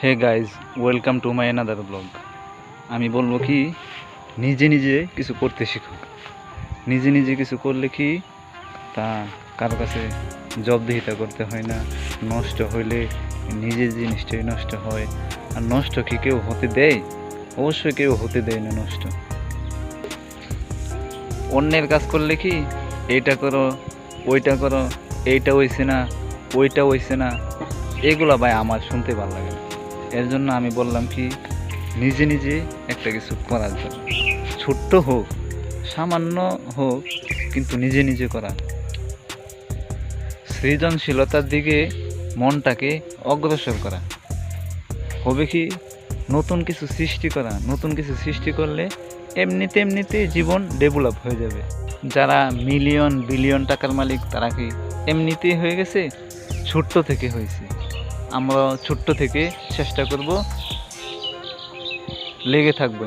Hey guys, welcome to my another blog. আমি বলবো কি, নিজে নিজে কিছু করতে শিখো। নিজে নিজে কিছু করলে কি তা কারো কাছে জবাবদিহিতা করতে হয় না। নষ্ট হইলে নিজের জিনিসটাই নষ্ট হয়। আর নষ্ট কি কেউ হতে দেয়? অবশ্যই কেউ হতে দেয় না নষ্ট। অন্যের কাজ করলে কি এইটা করো, ওইটা করো, এইটা হইছে না, ওইটা হইছে না, এগুলা ভাই আমার শুনতে ভালো লাগে না। এর জন্য আমি বললাম কি, নিজে নিজে একটা কিছু করার জন্য, ছোট্ট হোক, সামান্য হোক, কিন্তু নিজে নিজে করা। সৃজনশীলতার দিকে মনটাকে অগ্রসর করা হবে কি, নতুন কিছু সৃষ্টি করা। নতুন কিছু সৃষ্টি করলে এমনিতেই জীবন ডেভেলপ হয়ে যাবে। যারা মিলিয়ন বিলিয়ন টাকার মালিক তারা কি এমনিতেই হয়ে গেছে? ছোট্ট থেকে হয়েছে। আমরা ছোট্ট থেকে চেষ্টা করব, লেগে থাকবো।